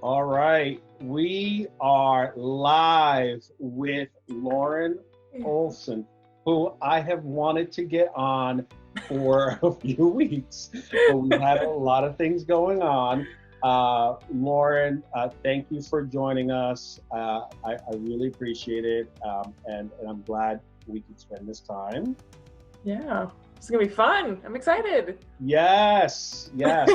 All right, we are live with Lauren Olson, who I have wanted to get on for a few weeks, but we've had a lot of things going on. Lauren, thank you for joining us. I really appreciate it, and I'm glad we could spend this time. Yeah, it's gonna be fun. I'm excited. Yes, yes.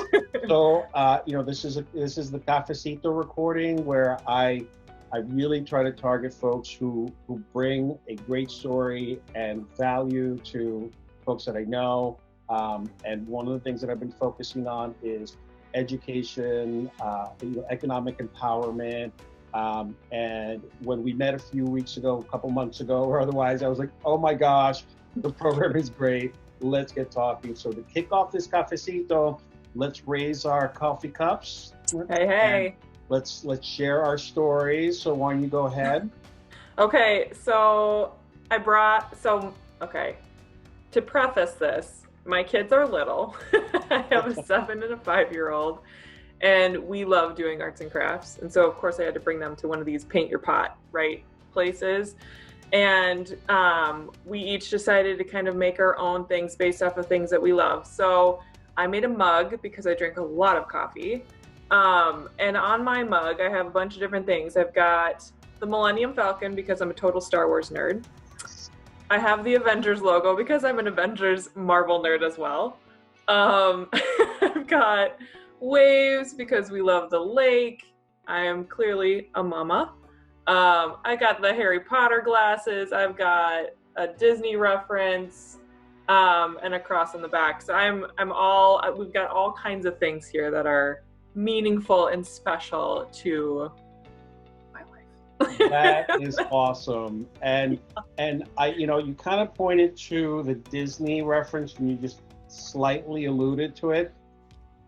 So, this is the Cafecito recording where I really try to target folks who bring a great story and value to folks that I know. And one of the things that I've been focusing on is education, economic empowerment. And when we met a few weeks ago, a couple months ago, or otherwise, I was like, oh my gosh, the program is great. Let's get talking. So to kick off this cafecito, let's raise our coffee cups Hey, and hey. let's share our stories. So why don't you go ahead? Okay, so okay. To preface this, my kids are little. I have a 7 and a 5-year-old, and we love doing arts and crafts. And so, of course, I had to bring them to one of these paint your pot, right, places. And we each decided to kind of make our own things based off of things that we love. So I made a mug because I drink a lot of coffee. And on my mug, I have a bunch of different things. I've got the Millennium Falcon because I'm a total Star Wars nerd. I have the Avengers logo because I'm an Avengers Marvel nerd as well. I've got waves because we love the lake. I am clearly a mama. I got the Harry Potter glasses. I've got a Disney reference, and a cross on the back. So we've got all kinds of things here that are meaningful and special to my life. That is awesome. And you kind of pointed to the Disney reference and you just slightly alluded to it.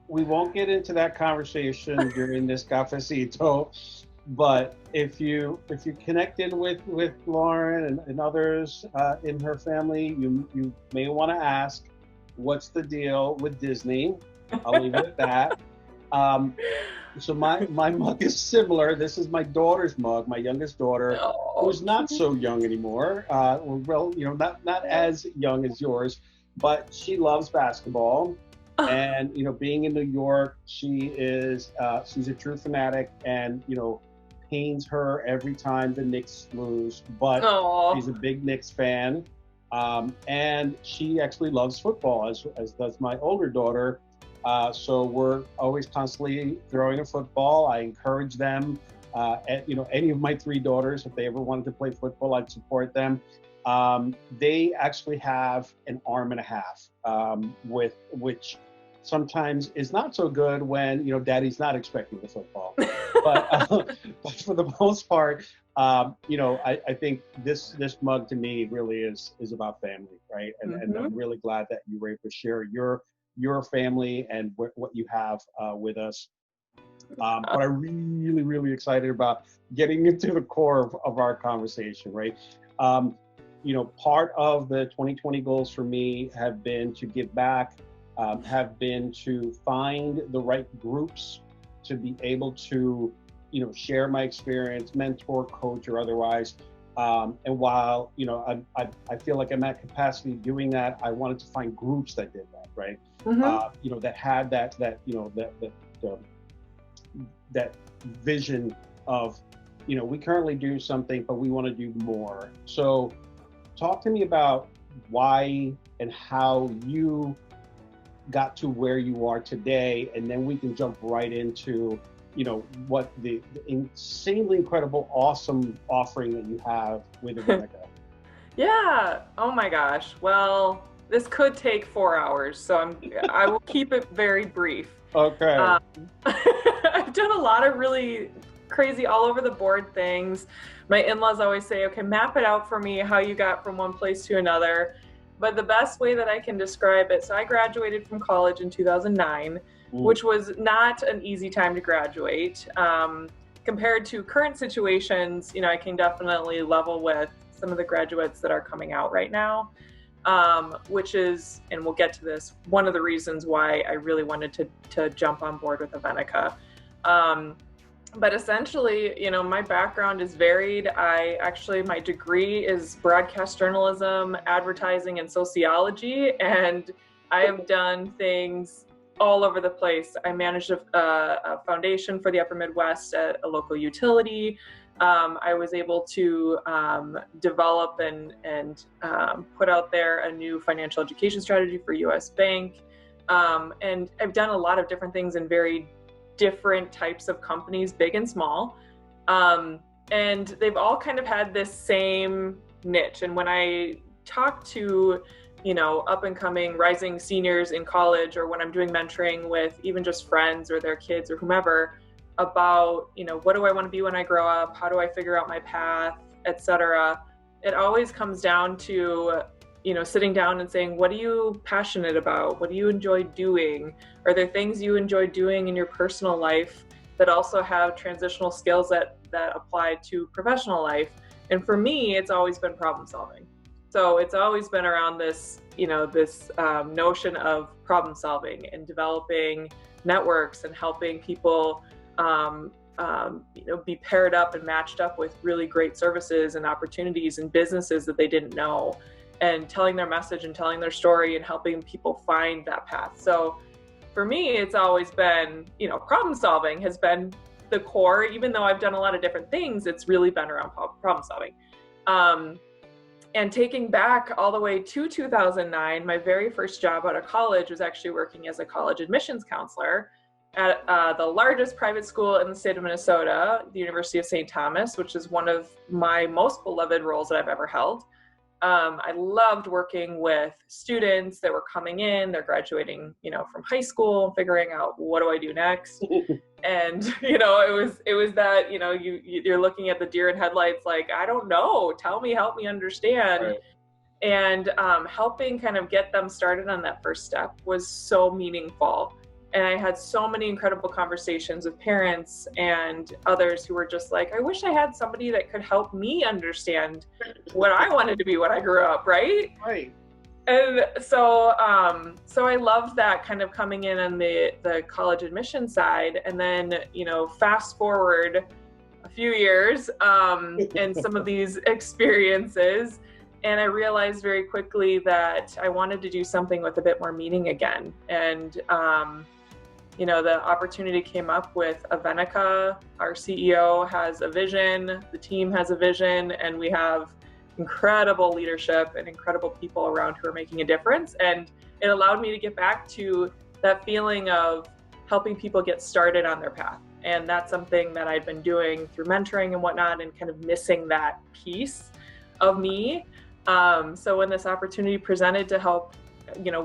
We won't get into that conversation during this cafecito, but if you connected with Lauren and others in her family, you may want to ask, what's the deal with Disney? I'll leave it at that. Um, so my mug is similar. This is my daughter's mug, my youngest daughter, who's not so young anymore. Well, not as young as yours, but she loves basketball. And being in New York, she's a true fanatic, and pains her every time the Knicks lose. But Aww. she's a big Knicks fan, and she actually loves football, as does my older daughter. So we're always constantly throwing a football. I encourage them. Any of my three daughters, if they ever wanted to play football, I'd support them. They actually have an arm and a half, with which sometimes is not so good when daddy's not expecting the football. But for the most part, I think this mug to me really is about family, right? And I'm really glad that you were able to share your family and what you have with us. But I'm really, really excited about getting into the core of our conversation, right? Part of the 2020 goals for me have been to give back, have been to find the right groups to be able to, share my experience, mentor, coach, or otherwise. And while I feel like I'm at capacity doing that, I wanted to find groups that did that, right? That had that vision of, we currently do something, but we want to do more. So, talk to me about why and how you got to where you are today, and then we can jump right into what the insanely incredible, awesome offering that you have with Avenica. Yeah. Oh my gosh. Well, this could take 4 hours, so I will keep it very brief. Okay. I've done a lot of really crazy all over the board things. My in-laws always say, okay, map it out for me how you got from one place to another. But the best way that I can describe it, so I graduated from college in 2009, which was not an easy time to graduate. Compared to current situations, I can definitely level with some of the graduates that are coming out right now, which is, and we'll get to this, one of the reasons why I really wanted to jump on board with Avenica. But essentially, my background is varied. My degree is broadcast journalism, advertising, and sociology. And I have done things all over the place. I managed a foundation for the Upper Midwest at a local utility. I was able to develop and put out there a new financial education strategy for US Bank. And I've done a lot of different things in very different types of companies, big and small. And they've all kind of had this same niche. And when I talk to, up and coming rising seniors in college, or when I'm doing mentoring with even just friends or their kids or whomever about, what do I want to be when I grow up? How do I figure out my path, etc. It always comes down to, sitting down and saying, what are you passionate about? What do you enjoy doing? Are there things you enjoy doing in your personal life that also have transitional skills that apply to professional life? And for me, it's always been problem solving. So it's always been around this, this notion of problem solving and developing networks and helping people, be paired up and matched up with really great services and opportunities and businesses that they didn't know, and telling their message and telling their story and helping people find that path. So for me, it's always been, problem solving has been the core. Even though I've done a lot of different things, it's really been around problem solving. And taking back all the way to 2009, my very first job out of college was actually working as a college admissions counselor at the largest private school in the state of Minnesota, the University of St. Thomas, which is one of my most beloved roles that I've ever held. I loved working with students that were coming in, they're graduating, from high school, figuring out what do I do next. And, it was that, you're looking at the deer in headlights, like, I don't know, help me understand. Right. And helping kind of get them started on that first step was so meaningful. And I had so many incredible conversations with parents and others who were just like, I wish I had somebody that could help me understand what I wanted to be when I grew up, right? Right. And so I loved that, kind of coming in on the college admission side. And then, fast forward a few years and some of these experiences. And I realized very quickly that I wanted to do something with a bit more meaning again. And, the opportunity came up with Avenica. Our CEO has a vision, the team has a vision, and we have incredible leadership and incredible people around who are making a difference. And it allowed me to get back to that feeling of helping people get started on their path. And that's something that I've been doing through mentoring and whatnot, and kind of missing that piece of me. So when this opportunity presented to help,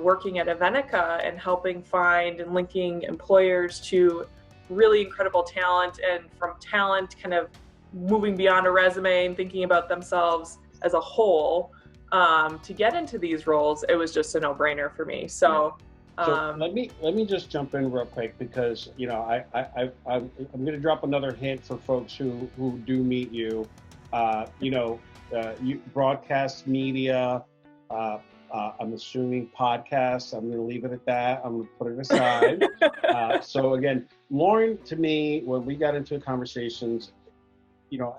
working at Avenica and helping find and linking employers to really incredible talent, and from talent kind of moving beyond a resume and thinking about themselves as a whole, to get into these roles, it was just a no-brainer for me. So let me just jump in real quick, because I'm going to drop another hint for folks who do meet you. You broadcast media. I'm assuming podcasts. I'm going to leave it at that. I'm going to put it aside. So again, Lauren, to me, when we got into conversations,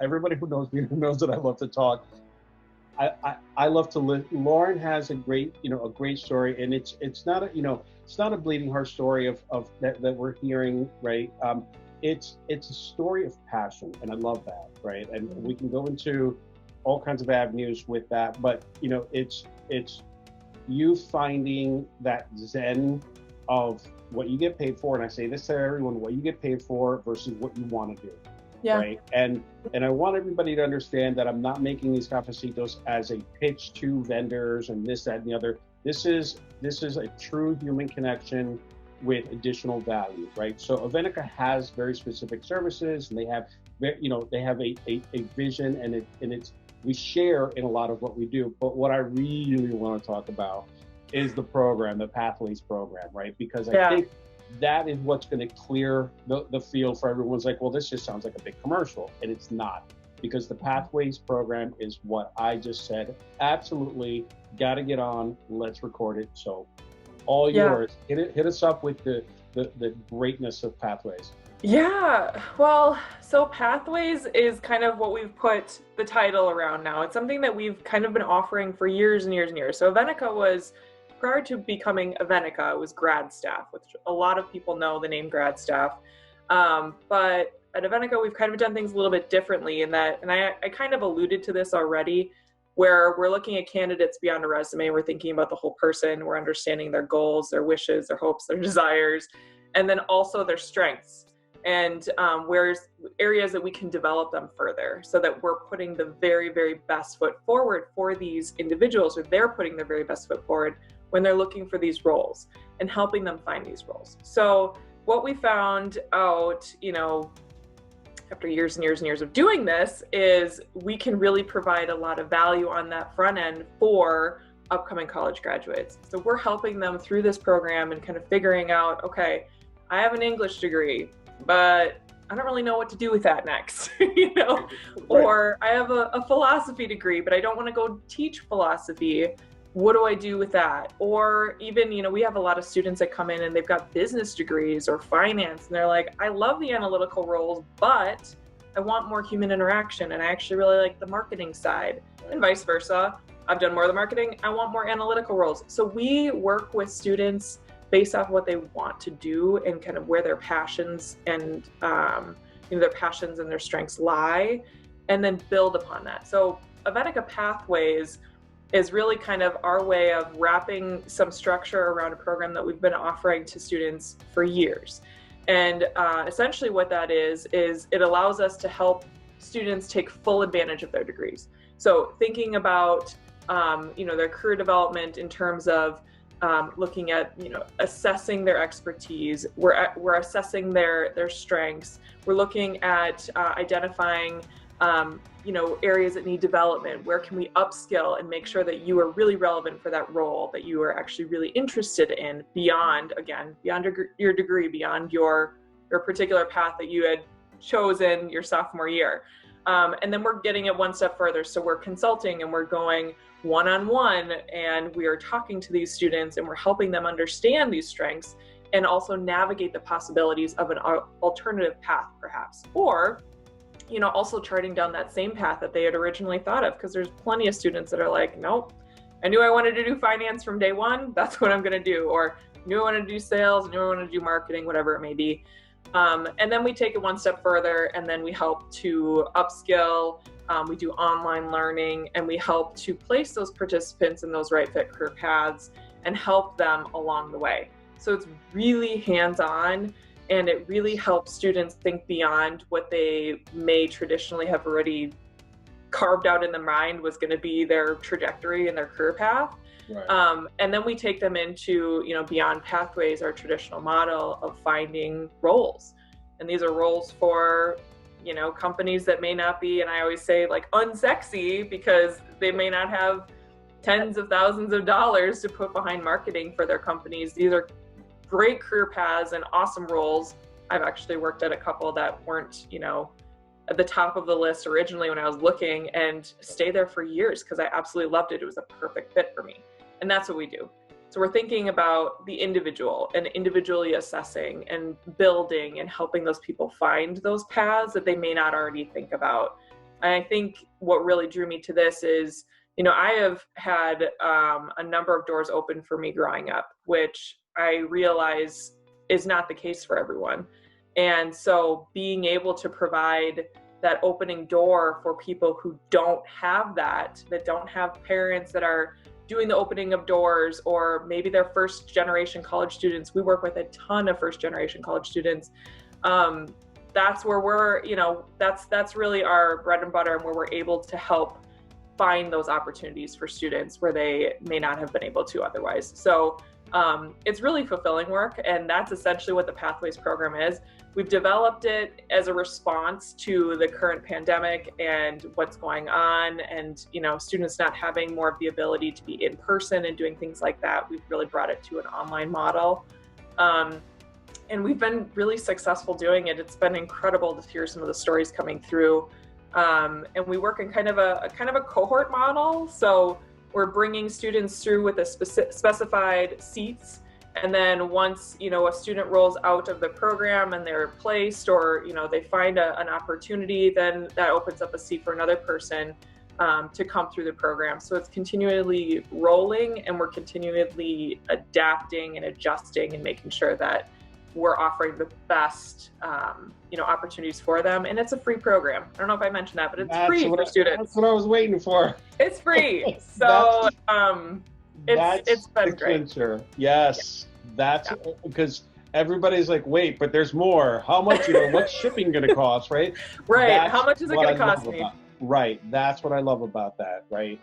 everybody who knows me knows that I love to talk. I love to live. Lauren has a great story, and it's not a bleeding heart story of that we're hearing, right? It's a story of passion, and I love that, right? And we can go into all kinds of avenues with that, but it's you finding that zen of what you get paid for, and I say this to everyone: what you get paid for versus what you want to do. Yeah. Right. And I want everybody to understand that I'm not making these cafecitos as a pitch to vendors and this, that, and the other. This is a true human connection with additional value, right? So Avenica has very specific services, and they have a vision, and it's we share in a lot of what we do. But what I really want to talk about is the program, the Pathways program, right? Because I think that is what's going to clear the field for everyone's like, well, this just sounds like a big commercial. And it's not, because the Pathways program is what I just said. Absolutely got to get on. Let's record it. So all yours. Hit us up with the greatness of Pathways. Yeah, well, so Pathways is kind of what we've put the title around now. It's something that we've kind of been offering for years and years and years. So Avenica was, prior to becoming Avenica, it was Grad Staff, which a lot of people know the name Grad Staff. But at Avenica, we've kind of done things a little bit differently in that, and I kind of alluded to this already, where we're looking at candidates beyond a resume. We're thinking about the whole person. We're understanding their goals, their wishes, their hopes, their desires, and then also their strengths and where's areas that we can develop them further so that we're putting the very, very best foot forward for these individuals, or they're putting their very best foot forward when they're looking for these roles and helping them find these roles. So what we found out, after years and years and years of doing this, is we can really provide a lot of value on that front end for upcoming college graduates. So we're helping them through this program and kind of figuring out, okay, I have an English degree, but I don't really know what to do with that next, Right. or I have a philosophy degree, but I don't want to go teach philosophy. What do I do with that? Or even, we have a lot of students that come in and they've got business degrees or finance, and they're like, I love the analytical roles, but I want more human interaction, and I actually really like the marketing side, and vice versa. I've done more of the marketing, I want more analytical roles. So we work with students based off what they want to do and kind of where their passions and their passions and their strengths lie, and then build upon that. So Avenica Pathways is really kind of our way of wrapping some structure around a program that we've been offering to students for years. And essentially what that is it allows us to help students take full advantage of their degrees. So thinking about their career development in terms of looking at, assessing their expertise. We're assessing their strengths. We're looking at identifying, areas that need development. Where can we upskill and make sure that you are really relevant for that role, that you are actually really interested in beyond your degree, beyond your particular path that you had chosen your sophomore year. And then we're getting it one step further. So we're consulting and we're going one-on-one, and we are talking to these students and we're helping them understand these strengths and also navigate the possibilities of an alternative path perhaps, or also charting down that same path that they had originally thought of, because there's plenty of students that are like, nope, I knew I wanted to do finance from day one, that's what I'm going to do, or knew I wanted to do sales, knew I wanted to do marketing, whatever it may be. And then we take it one step further, and then we help to upskill. We do online learning, and we help to place those participants in those right fit career paths and help them along the way. So it's really hands-on, and it really helps students think beyond what they may traditionally have already carved out in their mind was going to be their trajectory and their career path. Right. And then we take them into, Beyond Pathways, our traditional model of finding roles. And these are roles for, companies that may not be, and I always say like unsexy, because they may not have tens of thousands of dollars to put behind marketing for their companies. These are great career paths and awesome roles. I've actually worked at a couple that weren't, at the top of the list originally when I was looking, and stayed there for years because I absolutely loved it. It was a perfect fit for me. And that's what we do. So we're thinking about the individual and individually assessing and building and helping those people find those paths that they may not already think about. And I think what really drew me to this is, I have had a number of doors open for me growing up, which I realize is not the case for everyone. And so being able to provide that opening door for people who don't have that don't have parents that are doing the opening of doors, or maybe they're first generation college students. We work with a ton of first generation college students. That's where we're, that's really our bread and butter, and where we're able to help find those opportunities for students where they may not have been able to otherwise. So it's really fulfilling work, and that's essentially what the Pathways program is. We've developed it as a response to the current pandemic and what's going on, and students not having more of the ability to be in person and doing things like that. We've really brought it to an online model, and we've been really successful doing it. It's been incredible to hear some of the stories coming through, and we work in kind of a cohort model. So we're bringing students through with a specified seats And then once, a student rolls out of the program and they're placed, or, they find an opportunity, then that opens up a seat for another person to come through the program. So it's continually rolling, and we're continually adapting and adjusting and making sure that we're offering the best, opportunities for them. And it's a free program. I don't know if I mentioned that, but it's free for students. That's what I was waiting for. It's free. So it's been great. Yes, that's because everybody's like, wait, but there's more. How much? What's shipping going to cost, right? Right. That's how much is it going to cost me? Right. That's what I love about that. Right.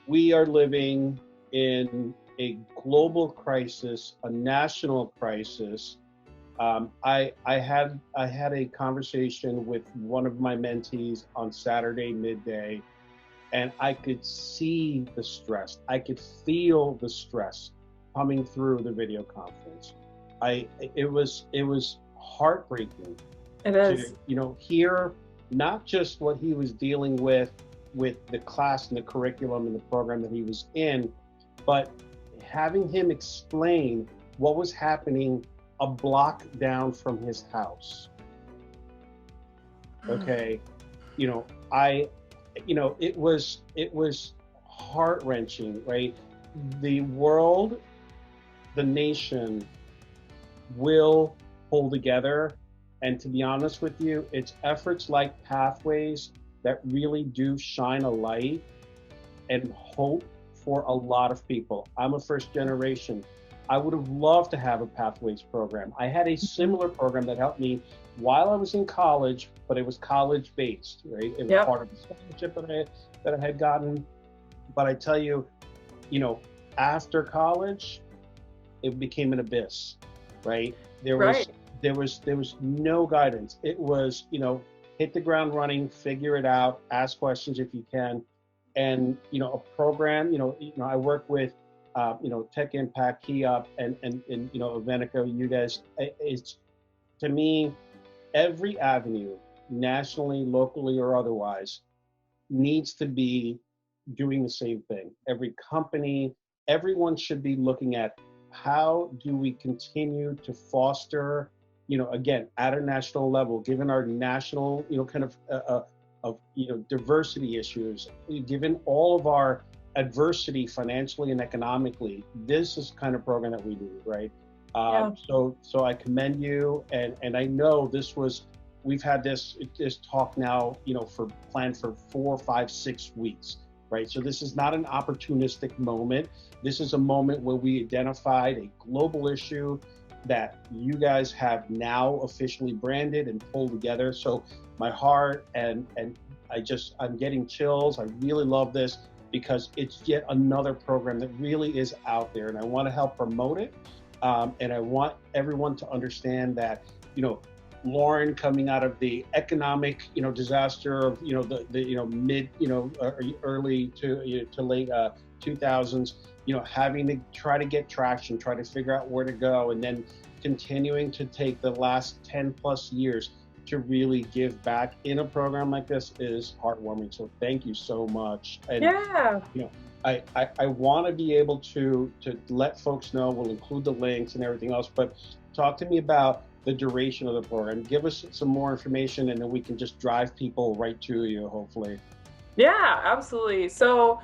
We are living in a global crisis, a national crisis. I had a conversation with one of my mentees on Saturday midday, and I could see the stress. I could feel the stress coming through the video conference. It was heartbreaking. It is. To, hear not just what he was dealing with the class and the curriculum and the program that he was in, but having him explain what was happening a block down from his house. Okay. It was heart-wrenching, right? The world, the nation will pull together. And to be honest with you, it's efforts like Pathways that really do shine a light and hope for a lot of people. I'm a first generation. I would have loved to have a Pathways program. I had a similar program that helped me while I was in college, but it was college-based, right? It was part of the scholarship that I had gotten. But I tell you, after college, it became an abyss, right? There was no guidance. It was, hit the ground running, figure it out, ask questions if you can. And, a program, I work with, Tech Impact, Key Up, and Avenica, you guys, it's, to me, every avenue, nationally, locally, or otherwise, needs to be doing the same thing. Every company, everyone should be looking at how do we continue to foster, again, at a national level, given our national, diversity issues, given all of our adversity financially and economically, this is the kind of program that we need, right? So I commend you, and I know we've had this talk now, planned for 4, 5, 6 weeks, right? So this is not an opportunistic moment. This is a moment where we identified a global issue that you guys have now officially branded and pulled together. So my heart and I'm getting chills. I really love this because it's yet another program that really is out there, and I want to help promote it. And I want everyone to understand that, Lauren, coming out of the economic, disaster of, the mid, early to late 2000s, having to try to get traction, try to figure out where to go, and then continuing to take the last 10 plus years to really give back in a program like this is heartwarming. So thank you so much. And, I want to be able to let folks know, we'll include the links and everything else, but talk to me about the duration of the program. Give us some more information, and then we can just drive people right to you, hopefully. Yeah, absolutely. So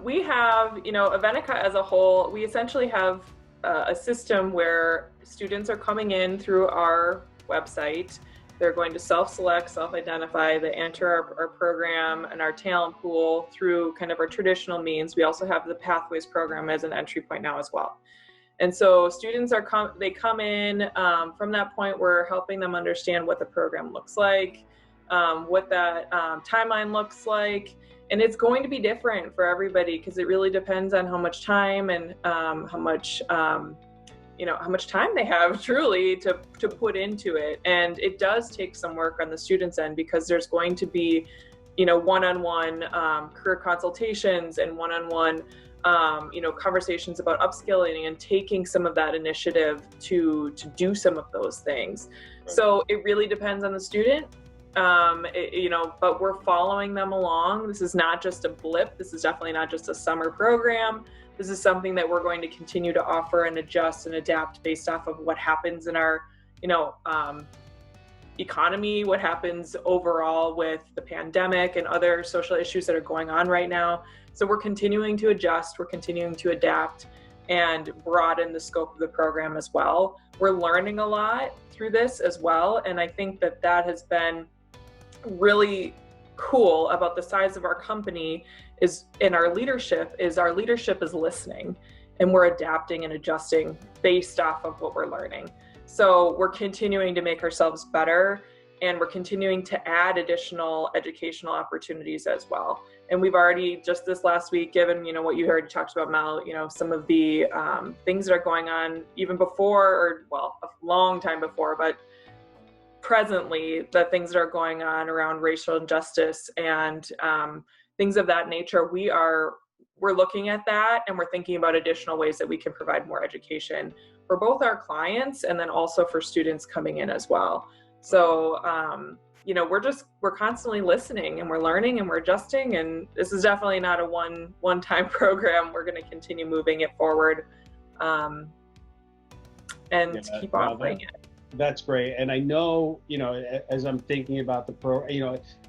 we have, Avenica as a whole, we essentially have a system where students are coming in through our website. They're going to self-select, self-identify, they enter our program and our talent pool through kind of our traditional means. We also have the Pathways program as an entry point now as well. And so students they come in, from that point, we're helping them understand what the program looks like, what that timeline looks like. And it's going to be different for everybody because it really depends on how much time and how much time they have truly to put into it. And it does take some work on the students' end because there's going to be, one-on-one career consultations and one-on-one, conversations about upskilling and taking some of that initiative to do some of those things. Right. So it really depends on the student. But we're following them along. This is not just a blip. This is definitely not just a summer program. This is something that we're going to continue to offer and adjust and adapt based off of what happens in our, economy, what happens overall with the pandemic and other social issues that are going on right now. So we're continuing to adjust, we're continuing to adapt and broaden the scope of the program as well. We're learning a lot through this as well. And I think that that has been really cool about the size of our company our leadership is listening, and we're adapting and adjusting based off of what we're learning. So we're continuing to make ourselves better, and we're continuing to add additional educational opportunities as well. And we've already, just this last week, given, what you already talked about, Mel, some of the things that are going on even before, a long time before, but presently, the things that are going on around racial injustice and things of that nature, we're looking at that, and we're thinking about additional ways that we can provide more education for both our clients and then also for students coming in as well. So, we're constantly listening, and we're learning, and we're adjusting, and this is definitely not a one-time program. We're going to continue moving it forward keep offering it. That's great. And I know, as I'm thinking about the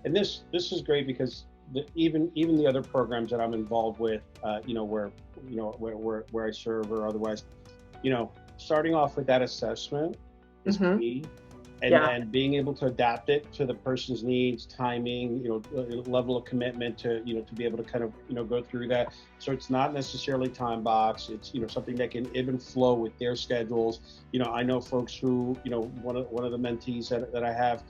and this is great because even the other programs that I'm involved with, where I serve or otherwise, starting off with that assessment is key. And then being able to adapt it to the person's needs, timing, level of commitment to be able to kind of, go through that. So it's not necessarily time boxed. It's, something that can ebb and flow with their schedules. I know folks who, one of the mentees that I have,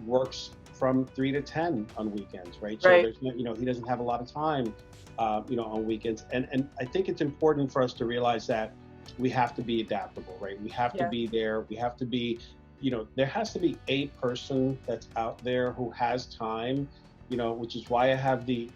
works from 3 to 10 on weekends, right? So there's, he doesn't have a lot of time, on weekends. And I think it's important for us to realize that we have to be adaptable, right? We have to be there. We have to be, there has to be a person that's out there who has time, which is why I have the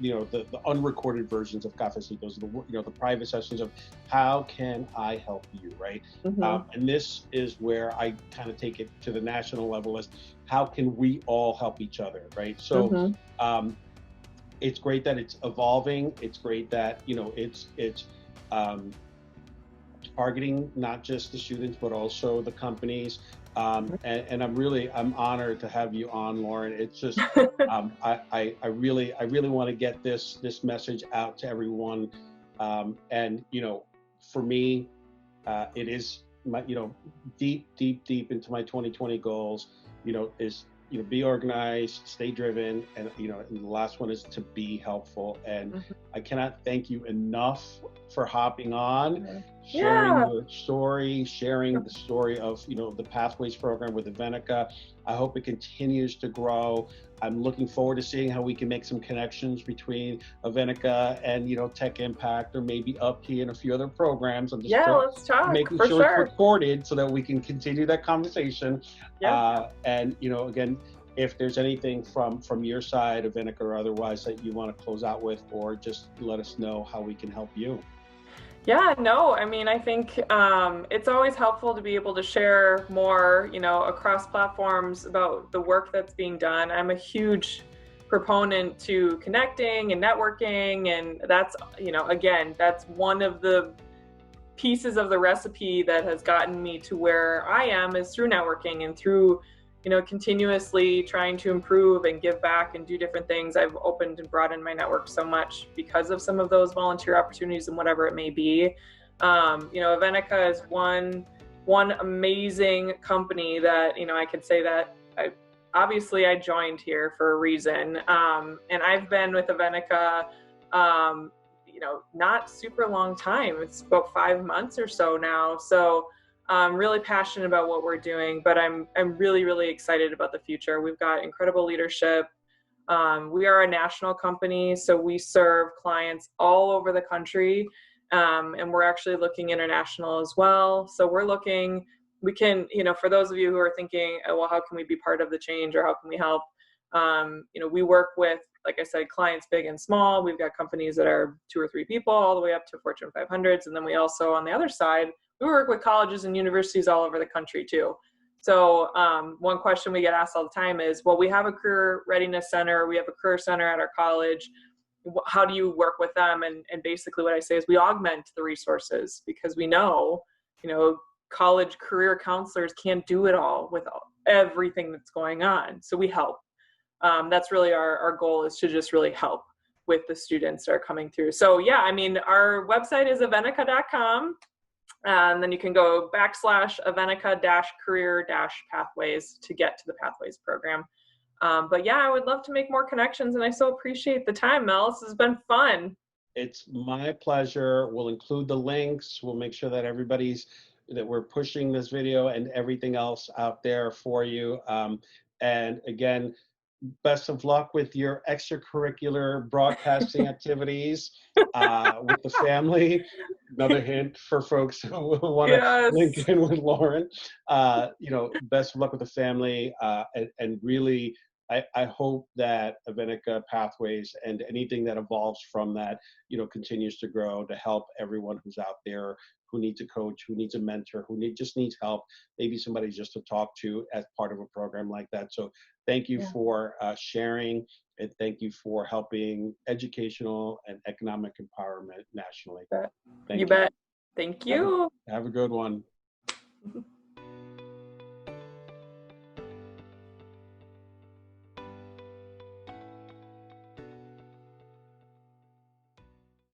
unrecorded versions of Cafecitos, the private sessions of how can I help you, right? And this is where I kind of take it to the national level as how can we all help each other, right? So it's great that it's evolving. It's great that, it's targeting not just the students, but also the companies. And I'm honored to have you on, Lauren. It's just, I really want to get this message out to everyone. And, for me, it is my, deep into my 2020 goals, is, be organized, stay driven. And, and the last one is to be helpful. And I cannot thank you enough for hopping on, sharing your story, sharing the story of, the Pathways program with Evenica. I hope it continues to grow. I'm looking forward to seeing how we can make some connections between Evenica and, Tech Impact, or maybe UpKey and a few other programs. I'm just let's talk. Making sure it's recorded so that we can continue that conversation. And, again, if there's anything from your side, Evenica or otherwise, that you want to close out with, or just let us know how we can help you. I think it's always helpful to be able to share more, across platforms about the work that's being done. I'm a huge proponent to connecting and networking, and that's, again, that's one of the pieces of the recipe that has gotten me to where I am, is through networking and through, continuously trying to improve and give back and do different things. I've opened and broadened my network so much because of some of those volunteer opportunities and whatever it may be. Evenica is one amazing company that, I could say that I joined here for a reason. And I've been with Evenica, not super long time. It's about 5 months or so now. So I'm really passionate about what we're doing, but I'm really, really excited about the future. We've got incredible leadership. We are a national company, so we serve clients all over the country, and we're actually looking international as well. So we can, for those of you who are thinking, well, how can we be part of the change, or how can we help? We work with, like I said, clients big and small. We've got companies that are 2 or 3 people all the way up to Fortune 500s. And then we also, on the other side, we work with colleges and universities all over the country too. So one question we get asked all the time is, well, we have a career readiness center, we have a career center at our college. how do you work with them? And basically what I say is we augment the resources, because we know, college career counselors can't do it all with everything that's going on. So we help. That's really our goal, is to just really help with the students that are coming through. So yeah, I mean, our website is avenica.com. And then you can go /Avenica-career-pathways to get to the Pathways program. But yeah, I would love to make more connections, and I so appreciate the time, Mel. This has been fun. It's my pleasure. We'll include the links. We'll make sure that that we're pushing this video and everything else out there for you. And again, best of luck with your extracurricular broadcasting activities with the family. Another hint for folks who want to link in with Lauren. Best of luck with the family, and really, I hope that Avenica Pathways and anything that evolves from that, continues to grow to help everyone who's out there who needs a coach, who needs a mentor, just needs help, maybe somebody just to talk to as part of a program like that. So thank you for sharing, and thank you for helping educational and economic empowerment nationally. You bet. Thank you. Have a good one.